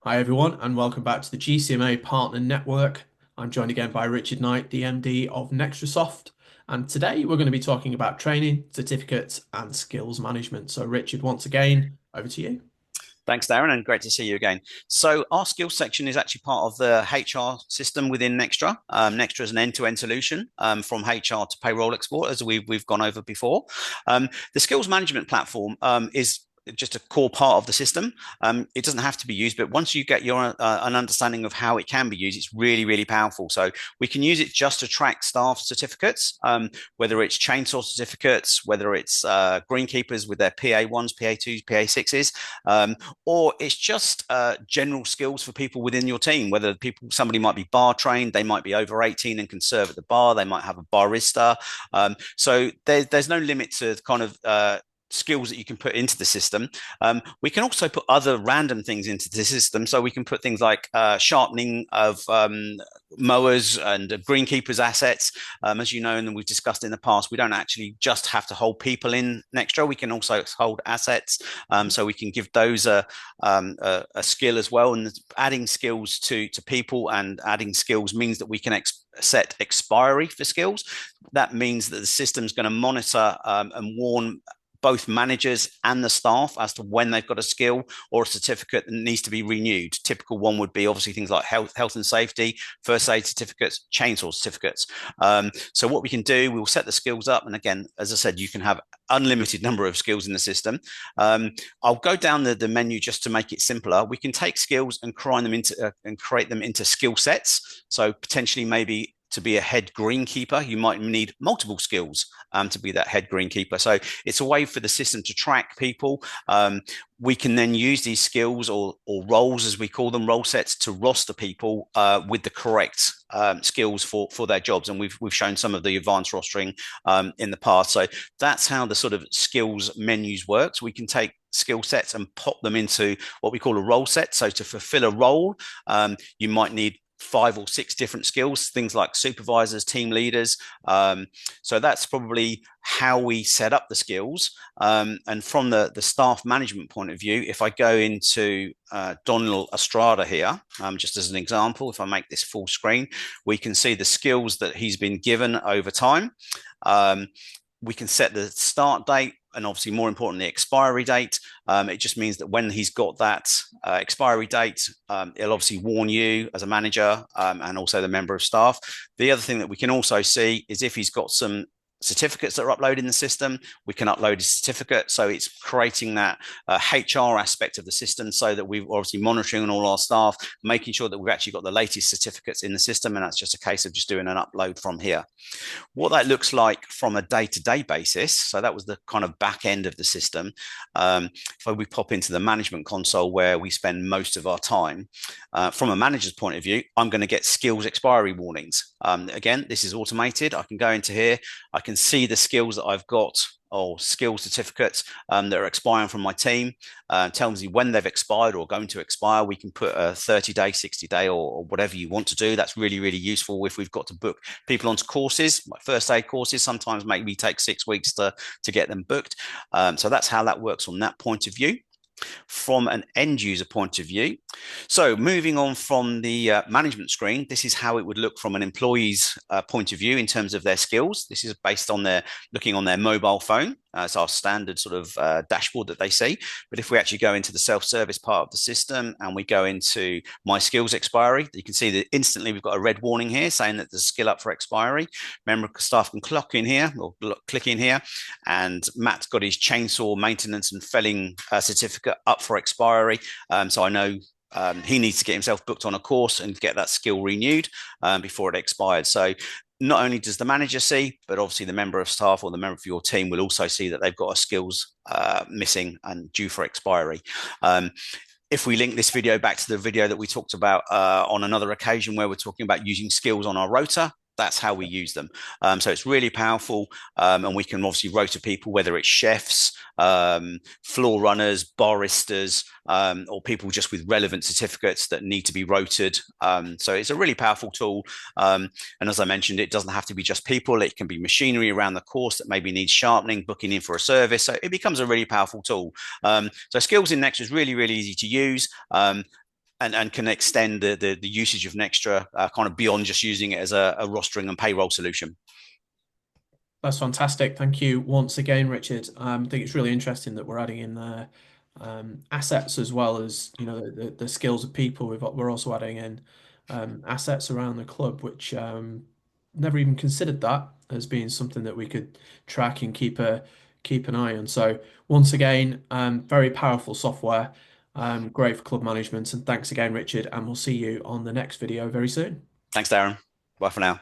Hi everyone, and welcome back to the GCMA Partner Network. I'm joined again by Richard Knight, the MD of Nextra, and today we're going to be talking about training, certificates, and skills management. So, Richard, once again, over to you. Thanks, Darren, and great to see you again. So, our skills section is actually part of the HR system within Nextra. Nextra is an end-to-end solution from HR to payroll export, as we've gone over before. The skills management platform is just a core part of the system. It doesn't have to be used, but once you get your an understanding of how it can be used, it's really, really powerful. So we can use it just to track staff certificates, whether it's chainsaw certificates, whether it's greenkeepers with their PA1s, PA2s, PA6s, or it's just general skills for people within your team. Whether somebody might be bar trained, they might be over 18 and can serve at the bar, they might have a barista. So there's no limit to kind of skills that you can put into the system. We can also put other random things into the system. So we can put things like sharpening of mowers and greenkeepers assets. As you know, and we've discussed in the past, we don't actually just have to hold people in Nextra. We can also hold assets. So we can give those a skill as well. And adding skills to people and adding skills means that we can set expiry for skills. That means that the system's going to monitor and warn both managers and the staff as to when they've got a skill or a certificate that needs to be renewed. Typical one would be obviously things like health and safety, first aid certificates, chainsaw certificates. So what we can do, we'll set the skills up. And again, as I said, you can have unlimited number of skills in the system. I'll go down the menu just to make it simpler. We can take skills and create them into skill sets. So potentially maybe to be a head greenkeeper, you might need multiple skills to be that head greenkeeper. So it's a way for the system to track people. We can then use these skills or roles, as we call them, role sets, to roster people with the correct skills for their jobs. And we've shown some of the advanced rostering in the past. So that's how the sort of skills menus works. We can take skill sets and pop them into what we call a role set. So to fulfill a role, you might need 5 or 6 different skills, things like supervisors, team leaders. So that's probably how we set up the skills. And from the staff management point of view, if I go into Donald Estrada here, just as an example, if I make this full screen, we can see the skills that he's been given over time. We can set the start date and obviously more importantly, expiry date. It just means that when he's got that expiry date, it'll obviously warn you as a manager and also the member of staff. The other thing that we can also see is if he's got some certificates that are uploaded in the system, we can upload a certificate. So it's creating that HR aspect of the system so that we're obviously monitoring on all our staff, making sure that we've actually got the latest certificates in the system. And that's just a case of just doing an upload from here. What that looks like from a day-to-day basis, so that was the kind of back end of the system. If we pop into the management console where we spend most of our time, from a manager's point of view, I'm going to get skills expiry warnings. Again, this is automated. I can go into here. I can see the skills that I've got or skill certificates that are expiring from my team. Tells me when they've expired or going to expire. We can put a 30-day, 60-day or whatever you want to do. That's really, really useful if we've got to book people onto courses, like first aid courses. Sometimes maybe take 6 weeks to get them booked. So that's how that works from that point of view. From an end user point of view. So moving on from the management screen, this is how it would look from an employee's point of view in terms of their skills. This is based on their looking on their mobile phone. It's our standard sort of dashboard that they see. But if we actually go into the self-service part of the system and we go into my skills expiry, you can see that instantly we've got a red warning here saying that there's a skill up for expiry. Member staff can clock in here or click in here, and Matt's got his chainsaw maintenance and felling certificate up for expiry. So I know he needs to get himself booked on a course and get that skill renewed before it expired. So not only does the manager see, but obviously the member of staff or the member of your team will also see that they've got a skills missing and due for expiry. If we link this video back to the video that we talked about on another occasion where we're talking about using skills on our rota, that's how we use them. So it's really powerful. And we can obviously rota people, whether it's chefs, floor runners, baristas, or people just with relevant certificates that need to be rotated. So it's a really powerful tool. And as I mentioned, it doesn't have to be just people. It can be machinery around the course that maybe needs sharpening, booking in for a service. So it becomes a really powerful tool. So skills in Nextra is really, really easy to use. and can extend the usage of Nextra kind of beyond just using it as a rostering and payroll solution. That's fantastic. Thank you once again, Richard. I think it's really interesting that we're adding in there assets as well as the skills of people. We're also adding in assets around the club, which never even considered that as being something that we could track and keep an eye on. So once again, very powerful software, great for club management. And thanks again, Richard. And we'll see you on the next video very soon. Thanks, Darren. Bye for now.